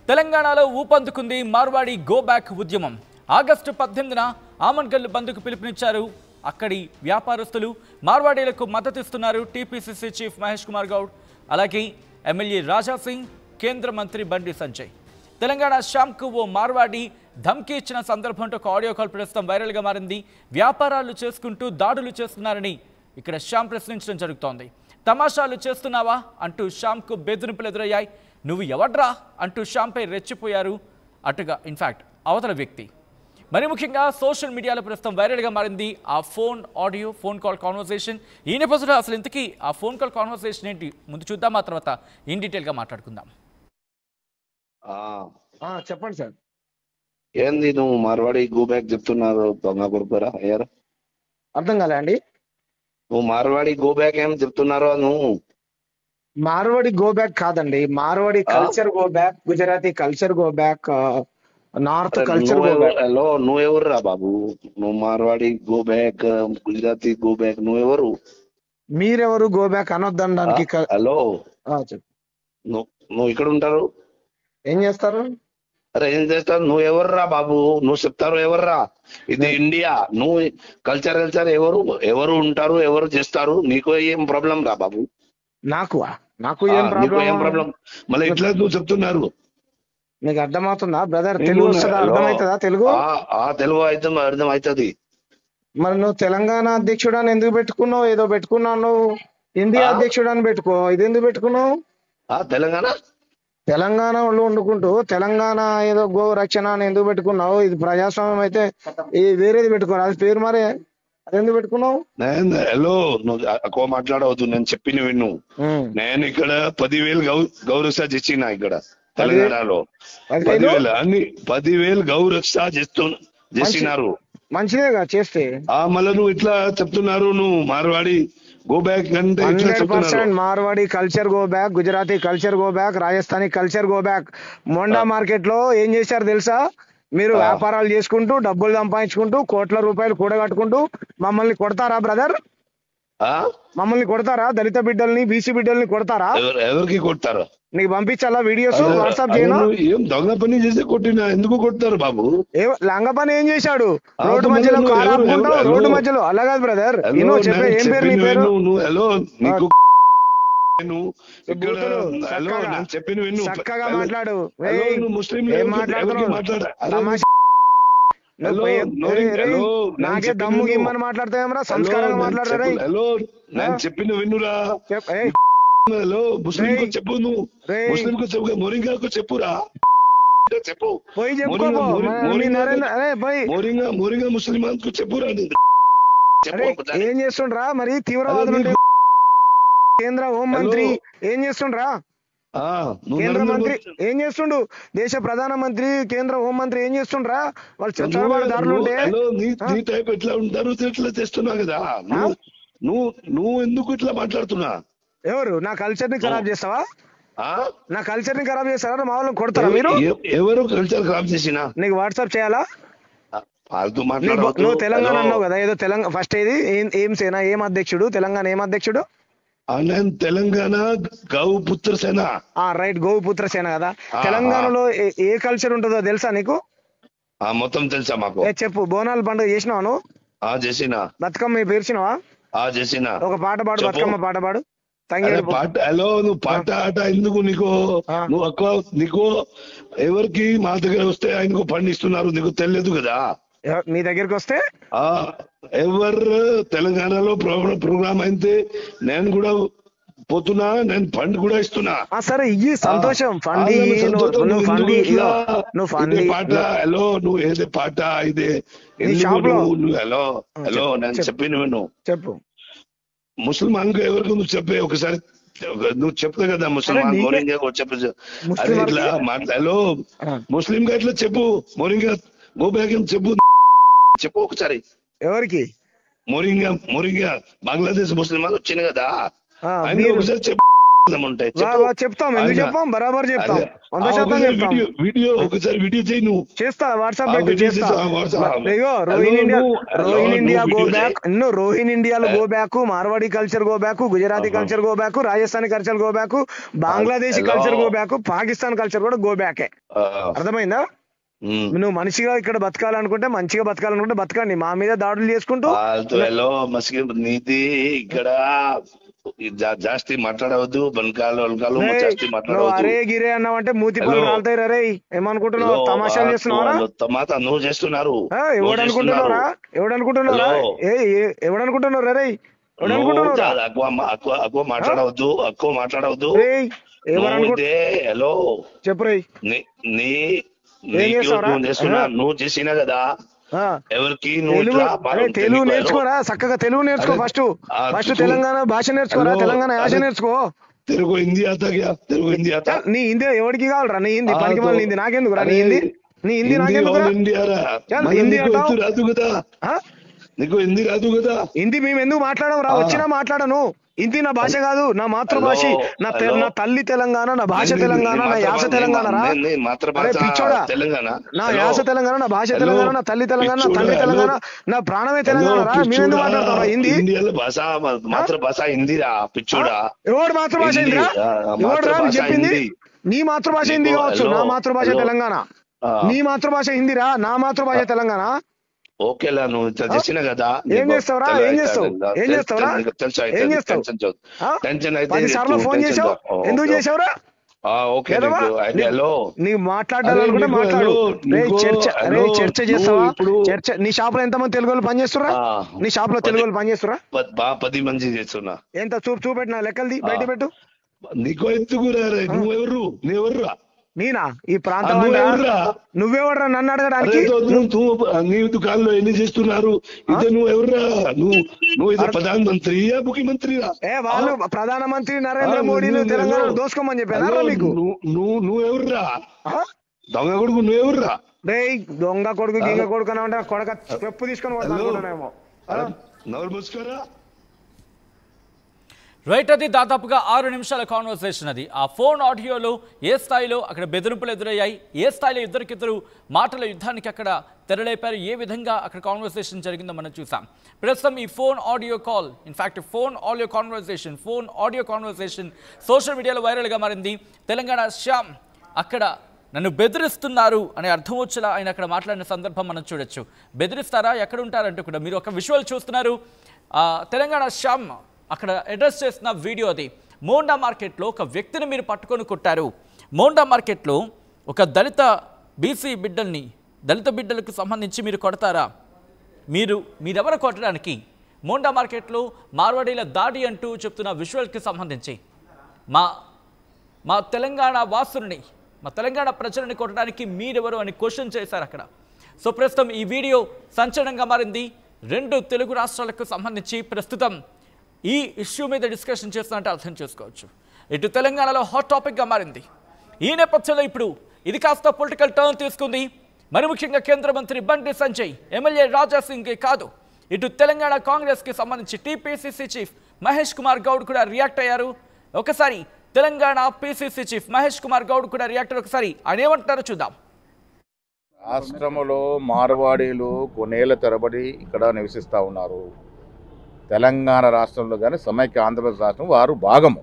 తెలంగాణలో ఊపందుకుంది Marwadi go back ఉద్యమం. August 18న Amangal బంద్కు పిలుపునిచ్చారు. అక్కడి వ్యాపారస్తులు మార్వాడీలకు మద్దతిస్తున్నారు. టీపీసీసీ చీఫ్ మహేష్ కుమార్ గౌడ్, అలాగే ఎమ్మెల్యే రాజా సింగ్, కేంద్ర మంత్రి బండి సంజయ్. తెలంగాణ శ్యామ్కు ఓ మార్వాడి ధమ్కీ ఇచ్చిన సందర్భంతో ఒక ఆడియో కాల్ ప్రస్తుతం వైరల్గా మారింది. వ్యాపారాలు చేసుకుంటూ దాడులు చేస్తున్నారని ఇక్కడ శ్యామ్ ప్రశ్నించడం జరుగుతోంది. తమాషాలు చేస్తున్నావా అంటూ శ్యామ్కు బెదిరింపులు ఎదురయ్యాయి. నువ్వు ఎవడ్రా అంటూ శ్యామ్పై రెచ్చిపోయారు అటుగా ఇన్ఫాక్ట్ అవతల వ్యక్తి. మరి ముఖ్యంగా సోషల్ మీడియాలో ప్రస్తుతం వైరల్గా మారింది ఆ ఫోన్ కాల్ కాన్వర్సేషన్. ఈ నేపథ్యంలో అసలు ఇంతకీ ఆ ఫోన్ కాల్ కాన్వర్సేషన్ ఏంటి ముందు చూద్దాం, ఆ తర్వాత ఇన్ డీటెయిల్గా మాట్లాడుకుందాం. చెప్పండి సార్. ఏంది నువ్వు మార్వాడి గో బ్యాక్ చెప్తున్నారు? దొంగ కొడుకురా అయ్యారు. అర్థం కాలే అండి. నువ్వు మార్వాడి గో బ్యాక్ ఏం చెప్తున్నారో నువ్వు? మార్వాడి గో బ్యాక్ కాదండి, Marwadi culture go back, Gujarati culture go back, north culture go back. Hello, నువ్వెవరు రా బాబు? నువ్వు Marwadi go back, Gujarati go back, నువ్వెవరు? మీరెవరు గో బ్యాక్ అనొద్దనడానికి? హలో, చెప్పు. నువ్వు ఇక్కడ ఉంటారు, ఏం చేస్తారు? అరే ఏం చేస్తారు? నువ్వు ఎవర్రా బాబు? నువ్వు చెప్తారు ఎవర్రా? ఇది ఇండియా. నువ్వు కల్చర్ ఎవరు ఉంటారు, ఎవరు చేస్తారు? నీకు ఏం ప్రాబ్లం రా బాబు? నాకు ఏం ప్రాబ్లం? మళ్ళీ ఇట్లా నువ్వు చెప్తున్నారు. నీకు అర్థమవుతుందా బ్రదర్? తెలుగు వస్తుందా? అర్థమవుతుందా తెలుగు? తెలుగు అయితే అర్థం అవుతుంది. మరి నువ్వు తెలంగాణ అధ్యక్షుడు అని ఎందుకు పెట్టుకున్నావు? ఏదో పెట్టుకున్నావు. నువ్వు ఇండియా అధ్యక్షుడు అని పెట్టుకో. ఇది ఎందుకు పెట్టుకున్నావు? తెలంగాణ వాళ్ళు వండుకుంటూ తెలంగాణ ఏదో గో రక్షణ అని ఎందుకు పెట్టుకున్నావు? ఇది ప్రజాస్వామ్యం అయితే వేరేది పెట్టుకోరు, అది పేరు మరే. అది ఎందుకు పెట్టుకున్నావు? హలో, నువ్వు ఎక్కువ మాట్లాడవద్దు. నేను చెప్పిన విను. నేను ఇక్కడ 10,000 గౌరక్ష చేసిన ఇక్కడ తెలంగాణలో 10,000 గౌరక్ష చేస్తున్నారు. మంచిదేగా చేస్తే. మళ్ళీ నువ్వు ఇట్లా చెప్తున్నారు. నువ్వు మార్వాడి గో బ్యాక్ అంటే 100% Marwadi culture go back, Gujarati culture go back, Rajasthani culture go back. Monda market లో ఏం చేశారు తెలుసా? మీరు వ్యాపారాలు చేసుకుంటూ డబ్బులు సంపాదించుకుంటూ కోట్ల రూపాయలు కూడగట్టుకుంటూ మమ్మల్ని కొడతారా బ్రదర్? మమ్మల్ని కొడతారా? దళిత బిడ్డల్ని, బీసీ బిడ్డల్ని కొడతారా? ఎవరికి కొడతారు? నీకు పంపించాలా వీడియోస్? వాట్సాప్ చేయను. ఏం దొంగ పని చేసి కొట్టినా ఎందుకు కొడతారు బాబు? లంగ పని ఏం చేశాడు? రోడ్డు మధ్యలో కారు ఆపుకుంటూ, రోడ్డు మధ్యలో. అలా కాదు బ్రదర్, చెప్పే. ఏం పేరు నీ పేరు? చక్కగా మాట్లాడు. నాకే దమ్ము గిమ్మని మాట్లాడతావేమరా? సంస్కారంగా మాట్లాడరా? చెప్పిన విన్నురా. హలో, ముస్లిం చెప్పు. నువ్వు ముస్లిం చెప్పు, మోరింగాకు చెప్పురా. చెప్పు. మోరింగా ముస్లిం చెప్పురా. ఏం చేస్తుండ్రా మరి? తీవ్రవాదులు కేంద్ర హోంమంత్రి ఏం చేస్తుండ్రా? కేంద్ర మంత్రి ఏం చేస్తుండు? దేశ ప్రధానమంత్రి, కేంద్ర హోంమంత్రి ఏం చేస్తుండ్రా? వాళ్ళు చొరబాటుదారులు ఉంటే ఎట్లా ఉంటారు? ఇట్లా చేస్తున్నావు కదా నువ్వు ఎందుకు ఇట్లా మాట్లాడుతున్నా? ఎవరు నా కల్చర్ ని ఖరాబ్ చేస్తావా? నా కల్చర్ ని ఖరాబ్ చేస్తారా? మా వాళ్ళని కొడతారా మీరు? ఎవరు కల్చర్ ఖరాబ్ చేసినా? నీకు వాట్సాప్ చేయాలా? నువ్వు తెలంగాణ అన్నావు కదా, ఏదో తెలంగాణ ఫస్ట్ ఏది ఏం సేన, ఏం అధ్యక్షుడు? తెలంగాణ ఏం అధ్యక్షుడు? తెలంగాణ గౌపుత్ర సేన. రైట్, గౌపుత్ర సేన కదా. తెలంగాణలో ఏ కల్చర్ ఉంటుందో తెలుసా నీకు? మొత్తం తెలుసా మాకు. చెప్పు. బోనాల పండుగ చేసినావా నువ్వు? చేసినా. బతుకమ్మ పేర్చినావా? చేసినా. ఒక పాట పాడు, బతుకమ్మ పాట పాడు. పాట. హలో, నువ్వు పాట ఆట ఎందుకు నీకు? నువ్వు నీకు ఎవరికి మా దగ్గర వస్తే ఆయనకు పండిస్తున్నారు, నీకు తెలియదు కదా? మీ దగ్గరికి వస్తే ఎవరు తెలంగాణలో ప్రోగ్రామ్ అయితే నేను కూడా పోతున్నా, నేను ఫండ్ కూడా ఇస్తున్నా. సరే, ఇయ్యి సంతోషం. పాట. హలో, నువ్వు ఏదే పాట ఇదే? హలో, నేను చెప్పిన విను. చెప్పు. ముసల్మాన్ ఎవరికి నువ్వు చెప్పే ఒకసారి. నువ్వు చెప్తా కదా ముసల్మాన్ మోరింగా చెప్పు. ఇట్లా హలో, ముస్లిం గా ఇట్లా చెప్పు. మోరింగా గో బ్యాక్ చెప్పు ఒకసారి. ఎవరికి? మోరింగా బంగ్లాదేశ్ ముస్లిం వచ్చింది కదా, ఆయన ఒకసారి చెప్పు. ఉంటాయి చెప్తాం, ఎందుకు చెప్పాం, బరాబర్ చెప్తాం, 100% చెప్తాం. వీడియో ఒకసారి వీడియో చేయి, నువ్వు చేస్తా, వాట్సాప్ పెట్టి చేస్తా. Rohin India go back, Rohin ఇండియాలో go back, Marwadi culture go back, Gujarati culture go back, Rajasthani culture go back, Bangladeshi culture go back, Pakistan culture కూడా గో బ్యాకే. అర్థమైందా? నువ్వు మనిషిగా ఇక్కడ బతకాలనుకుంటే, మంచిగా బతకాలనుకుంటే బతకండి, మా మీద దాడులు చేసుకుంటూ. నీది ఇక్కడ జాస్తి మాట్లాడవద్దు, బనకాలు జాస్తి మాట్లాడవద్దు. అరే గిరే అన్నావంటే మూతి పనులు కాలుతాయి. రే ఏమనుకుంటున్నావు, తమాషాలు చేస్తున్నావా? నువ్వు చేస్తున్నారు. ఎవడనుకుంటున్నారా ఎవడనుకుంటున్నారు రే ఎక్కువ మాట్లాడవద్దు, ఎక్కువ మాట్లాడవద్దు. హలో చెప్పు రే, నువ్వు చేసినా కదా ఎవరికి తెలుగు నేర్చుకోరా, చక్కగా తెలుగు నేర్చుకో. ఫస్ట్ తెలంగాణ భాష నేర్చుకోరా, తెలంగాణ యాస నేర్చుకో. తెలుగు హిందీ నీ హిందీ ఎవరికి కావాలరా? నీ హిందీ పనికి వాళ్ళ హిందీ నాకెందుకు రా? నీ హిందీ నాకెందుకు? హిందీ రాదు కదా నీకు, హిందీ రాదు కదా. హిందీ మేము ఎందుకు మాట్లాడము రా? వచ్చినా మాట్లాడను. హిందీ నా భాష కాదు, నా మాతృభాష. నా తల్లి తెలంగాణ, నా భాష తెలంగాణ, నా యాస తెలంగాణ రా. పిచ్చోడా, నా యాస తెలంగాణ, నా భాష తెలంగాణ, నా తల్లి తెలంగాణ, నా తండ్రి తెలంగాణ, నా ప్రాణమే తెలంగాణ రా. మేమెందుకు మాట్లాడతాం హిందీ? మాతృభాష హిందీ రా పిచ్చోడా. ఎవడు మాతృభాష హిందీ రా? ఎవడు రా చెప్పింది? నీ మాతృభాష హిందీ కావచ్చు, నా మాతృభాష తెలంగాణ. నీ మాతృభాష హిందీ రా, నా మాతృభాష తెలంగాణ. ఓకేలా, నువ్వు చేసిన కదా. ఏం చేస్తావురా? ఏం చేస్తావు? టెన్షన్ అయితే 10 సార్లు ఫోన్ చేసావు, ఎందుకు చేసావురా? నీకు మాట్లాడాలనుకుంటే మాట్లాడు. చర్చ చేస్తావా? చర్చ. నీ షాప్ లో ఎంతమంది తెలుగు వాళ్ళు పనిచేస్తురా? నీ షాప్ లో తెలుగు వాళ్ళు పనిచేస్తురా? 10 మంది చేస్తున్నా. ఎంత చూపెట్టిన లెక్కలది బయట పెట్టు. నీకు ఎందుకు నువ్వెవర్రా? నేనా ఈ ప్రాంతం? నువ్వెవడరా నన్ను అడగడానికి? నీ దుకాణంలో ఎన్ని చేస్తున్నారు? ఇదే నువ్వెవర్రా? నువ్వు ఇది ప్రధానమంత్రియా ముఖ్యమంత్రిరా? వాళ్ళు ప్రధానమంత్రి నరేంద్ర మోడీని తెలంగాణ దోసుకోమని చెప్పారా మీకు? నువ్వెవర్రా? దొంగ కొడుకు నువ్వెవర్రా? రే దొంగ కొడుకు గింగ కొడుకు అని అంటే కొడక చెప్పు తీసుకొని పోతానేమో. నోరు మూసుకోరా. రైట్, అది దాదాపుగా 6 నిమిషాల కాన్వర్సేషన్. అది ఆ ఫోన్ ఆడియోలో ఏ స్థాయిలో అక్కడ బెదిరింపులు ఎదురయ్యాయి, ఏ స్థాయిలో ఇద్దరికిద్దరు మాటల యుద్ధానికి అక్కడ తెరలేపారు, ఏ విధంగా అక్కడ కాన్వర్సేషన్ జరిగిందో మనం చూసాం. ప్రస్తుతం ఈ phone audio call, in fact phone audio conversation social మీడియాలో వైరల్గా మారింది. తెలంగాణ శ్యామ్ అక్కడ నన్ను బెదిరిస్తున్నారు అనే అర్థం వచ్చేలా ఆయన అక్కడ మాట్లాడిన సందర్భం మనం చూడొచ్చు. బెదిరిస్తారా, ఎక్కడ ఉంటారంటూ కూడా మీరు ఒక విజువల్ చూస్తున్నారు. తెలంగాణ శ్యామ్ అక్కడ అడ్రస్ చేసిన వీడియో అది. మోండా మార్కెట్లో ఒక వ్యక్తిని మీరు పట్టుకొని కొట్టారు. మోండా మార్కెట్లో ఒక దళిత బిడ్డలకు సంబంధించి మీరు కొడతారా? మీరెవరు కొట్టడానికి? మోండా మార్కెట్లో మార్వాడీల దాడి అంటూ చెప్తున్న విజువల్కి సంబంధించి మా తెలంగాణ వాసుల్ని, మా తెలంగాణ ప్రజలని కొట్టడానికి మీరెవరు అని క్వశ్చన్ చేశారు అక్కడ. సో ప్రస్తుతం ఈ వీడియో సంచలనంగా మారింది. 2 తెలుగు రాష్ట్రాలకు సంబంధించి ప్రస్తుతం ఈ ఇష్యూ మీద డిస్కషన్ చేస్తున్నట్టు అర్థం చేసుకోవచ్చు. ఇటు తెలంగాణలో హాట్ టాపిక్గా మారింది. ఈ నేపథ్యంలో ఇప్పుడు ఇది కాస్త పొలిటికల్ టర్న్ తీసుకుంది. మరి ముఖ్యంగా కేంద్ర మంత్రి బండి సంజయ్, ఎమ్మెల్యే రాజా సింగ్ కాదు, ఇటు తెలంగాణ కాంగ్రెస్కి సంబంధించి టీపీసీసీ చీఫ్ మహేష్ కుమార్ గౌడ్ కూడా రియాక్ట్ అయ్యారు. ఒకసారి తెలంగాణ పీసీసీ చీఫ్ మహేష్ కుమార్ గౌడ్ కూడా రియాక్ట్ అయ్యారు. ఒకసారి ఆయన ఏమంటారో చూద్దాం. రాష్ట్రంలో మార్వాడీలు కొన్నేళ్ల తరబడి ఇక్కడ నివసిస్తూ ఉన్నారు. తెలంగాణ రాష్ట్రంలో కానీ సమైక్య ఆంధ్రప్రదేశ్ రాష్ట్రం వారు భాగము.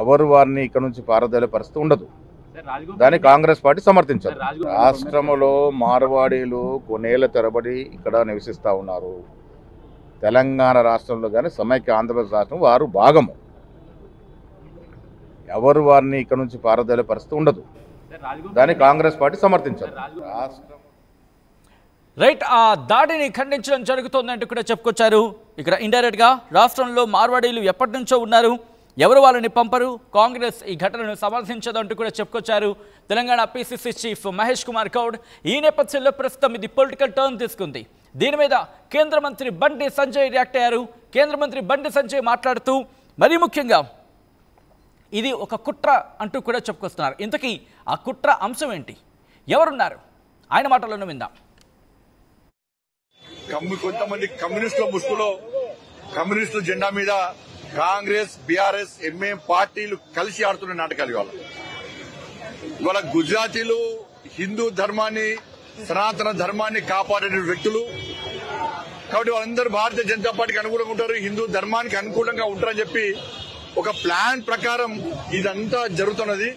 ఎవరు వారిని ఇక్కడ నుంచి పారదోలే పరిస్థితి ఉండదు. దాన్ని కాంగ్రెస్ పార్టీ సమర్థించారు. రాష్ట్రంలో మార్వాడీలు కొన్నేళ్ల తరబడి ఇక్కడ నివసిస్తూ ఉన్నారు. తెలంగాణ రాష్ట్రంలో కానీ సమైక్య ఆంధ్రప్రదేశ్ రాష్ట్రం వారు భాగము. ఎవరు వారిని ఇక్కడ నుంచి పారదోలే పరిస్థితి ఉండదు. దాన్ని కాంగ్రెస్ పార్టీ సమర్థించారు. రైట్, ఆ దాడిని ఖండించడం జరుగుతోందంటూ కూడా చెప్పుకొచ్చారు. ఇక్కడ ఇండైరెక్ట్గా రాష్ట్రంలో మార్వాడీలు ఎప్పటి నుంచో ఉన్నారు, ఎవరు వాళ్ళని పంపరు, కాంగ్రెస్ ఈ ఘటనను సమర్థించదంటూ కూడా చెప్పుకొచ్చారు తెలంగాణ పీసీసీ చీఫ్ మహేష్ కుమార్ గౌడ్. ఈ నేపథ్యంలో ప్రస్తుతం ఇది పొలిటికల్ టర్న్ తీసుకుంది. దీని మీద కేంద్ర మంత్రి బండి సంజయ్ రియాక్ట్ అయ్యారు. కేంద్ర మంత్రి బండి సంజయ్ మాట్లాడుతూ మరీ ముఖ్యంగా ఇది ఒక కుట్ర అంటూ కూడా చెప్పుకొస్తున్నారు. ఇంతకీ ఆ కుట్ర అంశం ఏంటి, ఎవరున్నారు, ఆయన మాటలను విందాం. కొంతమంది కమ్యూనిస్టుల ముసుగులో కమ్యూనిస్టు జెండా మీద కాంగ్రెస్ బీఆర్ఎస్ ఎంఏం పార్టీలు కలిసి ఆడుతున్న నాటకాలు ఇవాళ గుజరాతీలు హిందూ ధర్మాన్ని సనాతన ధర్మాన్ని కాపాడే వ్యక్తులు కాబట్టి వాళ్ళందరూ భారతీయ జనతా పార్టీకి అనుకూలంగా ఉంటారు, హిందూ ధర్మానికి అనుకూలంగా ఉంటారని చెప్పి ఒక ప్లాన్ ప్రకారం ఇదంతా జరుగుతున్నది.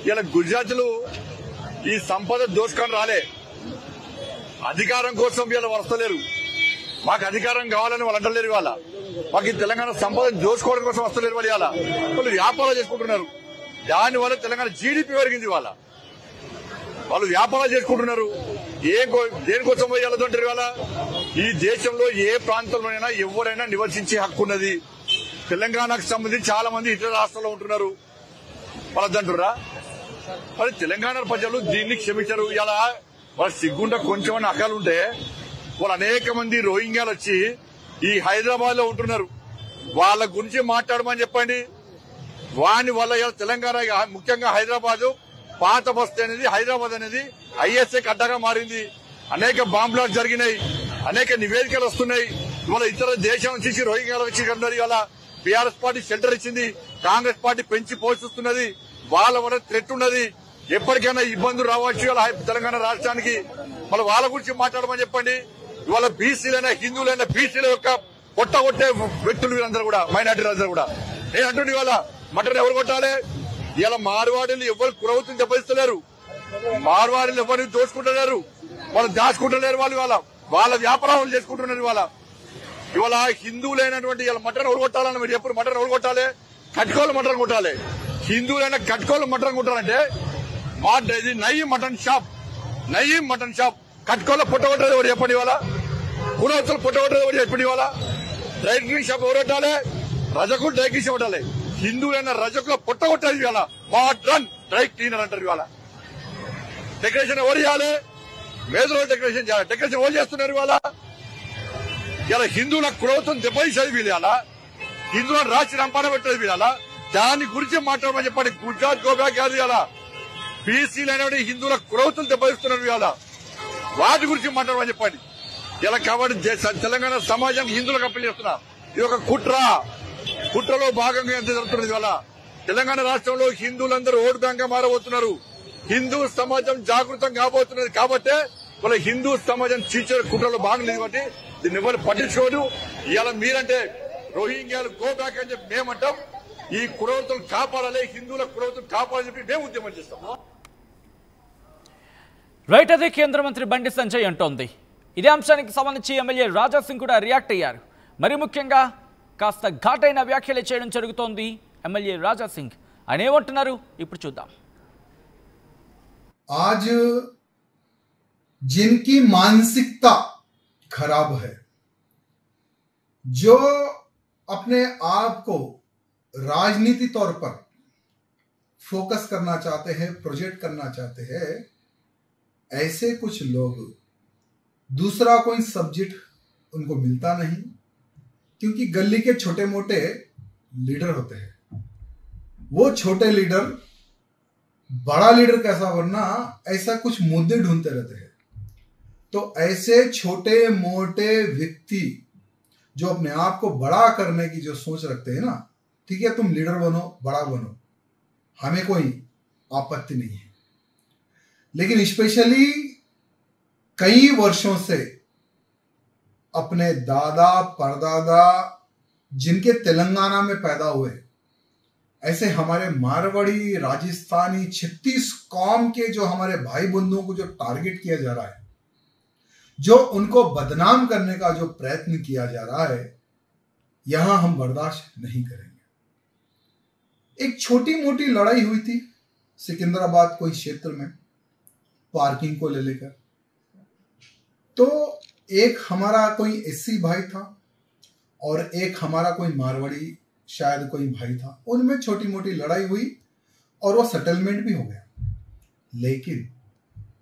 ఇలా గుజరాతీలు ఈ సంపద దోచుకొని రాలే, అధికారం కోసం వీళ్ళు వస్తలేరు. మాకు అధికారం కావాలని వాళ్ళు అంటలేరు. ఇవాళ మాకు ఈ తెలంగాణ సంపదను దోచుకోవడం కోసం వస్తలేరు. వాళ్ళు వ్యాపారాలు చేసుకుంటున్నారు. దానివల్ల తెలంగాణ జీడీపీ పెరిగింది. వాళ్ళు వ్యాపారాలు చేసుకుంటున్నారు. దేనికోసం పోయాలంటారు? ఇవాళ ఈ దేశంలో ఏ ప్రాంతంలోనైనా ఎవరైనా నివసించే హక్కు ఉన్నది. తెలంగాణకు సంబంధించి చాలా మంది ఇతర రాష్ట్రాల్లో ఉంటున్నారు. వాళ్ళంటురా మరి తెలంగాణ ప్రజలు దీన్ని క్షమించారు. ఇలా వాళ్ళ సిగ్గుంట కొంచెం అకాలుంటే వాళ్ళు అనేక మంది రోహింగ్యాలు వచ్చి ఈ హైదరాబాద్ లో ఉంటున్నారు. వాళ్ళ గురించి మాట్లాడమని చెప్పండి. వాని వల్ల ఇలా తెలంగాణ ముఖ్యంగా హైదరాబాద్ పాత బస్తీ అనేది హైదరాబాద్ అనేది ఐఎస్ఏ అడ్డాగా మారింది. అనేక బాంబ్లాట్లు జరిగినాయి, అనేక నివేదికలు వస్తున్నాయి. ఇవాళ ఇతర దేశం నుంచి రోహింగ్యాలు వచ్చి ఇవాళ బీఆర్ఎస్ పార్టీ షెల్టర్ ఇచ్చింది, కాంగ్రెస్ పార్టీ పెంచి పోషిస్తున్నది. వాళ్ళ వల్ల థ్రెట్ ఉన్నది. ఎప్పటికైనా ఇబ్బందులు రావచ్చు ఇవాళ తెలంగాణ రాష్ట్రానికి. మళ్ళీ వాళ్ళ గురించి మాట్లాడమని చెప్పండి. ఇవాళ బీసీలైనా హిందువులైనా బీసీల యొక్క కొట్టగొట్టే వ్యక్తులు వీళ్ళందరూ కూడా, మైనార్టీలందరూ కూడా. నేను అంటుండే ఇవాళ మటన్ ఎవరు కొట్టాలి? ఇలా మార్వాడీలు ఎవరు కురవుతుంది దెబ్బతిస్తలేరు, మార్వాడీలు ఎవరిని దోచుకుంటలేరు, వాళ్ళు దాచుకుంటలేరు. వాళ్ళ వ్యాపారాలు చేసుకుంటున్నారు. ఇవాళ హిందువులైనటువంటి ఇలా మటన్ ఎవరు కొట్టాలని మీరు ఎప్పుడు మటన్ ఎవరు కొట్టాలి? కట్కోళ్ళ మటన్ కొట్టాలి. హిందువులైన కట్కోళ్ళ మటన్ కొట్టాలంటే ఇది నయీం మటన్ షాప్ కట్కోళ్ళ పుట్టగొట్టేది ఎవరు చెప్పండి? కులవత్తలు పుట్టగొట్టేది ఎవరు చెప్పండి? డ్రై క్లీన్ షాప్ ఎవరు కొట్టాలి? రజకులు డ్రై క్లీన్ షాప్ కొట్టాలి. హిందువులైన రజకుల పుట్టగొట్టేది మోడ్రన్ డ్రై క్లీనర్ అంటారు. డెకరేషన్ ఎవరు చేయాలి? మేధలో డెకరేషన్ చేయాలి. డెకరేషన్ ఎవరు చేస్తున్నారు? ఇలా హిందువుల కులవత్వం దెబ్బతీసేది వీళ్ళ, హిందువులను రాసి రంపాన పెట్టేది వీళ్ళ. దాని గురించి మాట్లాడమని చెప్పండి. గుజరాత్ గోబ్యాక్ కాదు. ఇలా బీసీలైన హిందువుల కులవత్వం దెబ్బతీస్తున్నారు. వాటి గురించి మాట్లాడమని చెప్పండి. ఇలా కాబట్టి తెలంగాణ సమాజానికి హిందువులకు అప్పీల్ చేస్తున్నా. ఇది ఒక కుట్రలో భాగంగా ఎంత జరుగుతున్నది. తెలంగాణ రాష్ట్రంలో హిందువులందరూ ఓటు బ్యాంక్ గా మారబోతున్నారు. హిందూ సమాజం జాగృతం కాబోతున్నది. కాబట్టి వాళ్ళ హిందూ సమాజం చీచే కుట్రలో భాగం లేదు. కాబట్టి దీన్ని ఎవరు పట్టించుకోదు. ఇవాళ మీరంటే రోహింగ్యాలు గో బ్యాక్ అని చెప్పి మేమంటాం. ఈ కులవృత్తులు కాపాడాలి, హిందువుల కులవృత్తులు కాపాడాలని చెప్పి మేము ఉద్యమం చేస్తాం. రైట్. అదే కేంద్ర మంత్రి బండి సంజయ్ అంటోంది. ఇదే అంశానికి సంబంధించి ఎమ్మెల్యే రాజా సింగ్ కూడా రియాక్ట్ అయ్యారు. మరి ముఖ్యంగా కాస్త ఘాటైన వ్యాఖ్యలు చేయడం జరుగుతోంది ఎమ్మెల్యే రాజా సింగ్. ఆయన ఏమంటున్నారు ఇప్పుడు చూద్దాం. आज जिनकी मानसिकता खराब है, जो अपने आप को राजनीति तौर पर फोकस करना चाहते हैं, प्रोजेक्ट करना चाहते हैं, ऐसे कुछ लोग दूसरा कोई सब्जेक्ट उनको मिलता नहीं, क्योंकि गली के छोटे मोटे लीडर होते हैं. वो छोटे लीडर बड़ा लीडर कैसा बनना, ऐसा कुछ मुद्दे ढूंढते रहते हैं. तो ऐसे छोटे मोटे व्यक्ति जो अपने आप को बड़ा करने की जो सोच रखते हैं ना, ठीक है, तुम लीडर बनो, बड़ा बनो, हमें कोई आपत्ति नहीं है. लेकिन स्पेशली कई वर्षों से अपने दादा परदादा जिनके तेलंगाना में पैदा हुए, ऐसे हमारे मारवाड़ी, राजस्थानी, 36 कौम के जो हमारे भाई बंधुओं को जो टारगेट किया जा रहा है, जो उनको बदनाम करने का जो प्रयत्न किया जा रहा है, यहां हम बर्दाश्त नहीं करेंगे. एक छोटी मोटी लड़ाई हुई थी सिकंदराबाद कोई क्षेत्र में पार्किंग को ले लेकर. तो एक हमारा कोई एससी भाई था और एक हमारा कोई मारवाड़ी शायद कोई भाई था. उनमें छोटी मोटी लड़ाई हुई और वो सेटलमेंट भी हो गया. लेकिन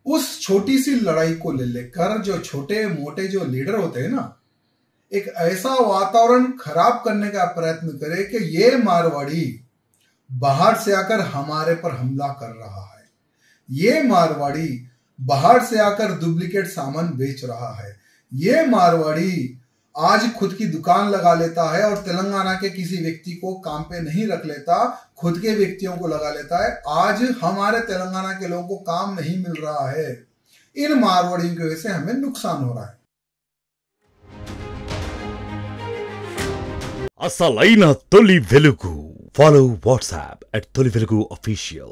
उस छोटी सी लड़ाई को ले लेकर जो छोटे मोटे जो लीडर होते हैं ना, एक ऐसा वातावरण खराब करने का प्रयत्न करे कि ये मारवाड़ी बाहर से आकर हमारे पर हमला कर रहा है, ये मारवाड़ी बाहर से आकर डुप्लीकेट सामान बेच रहा है, ये मारवाड़ी आज खुद की दुकान लगा लेता है और तेलंगाना के किसी व्यक्ति को काम पे नहीं रख लेता, खुद के व्यक्तियों को लगा लेता है। आज हमारे तेलंगाना के लोगों को काम नहीं मिल रहा है। इन मारवाड़ियों की वजह से हमें नुकसान हो रहा है। అసలైన తొలి వెలుగు. Follow WhatsApp @తొలి వెలుగు official.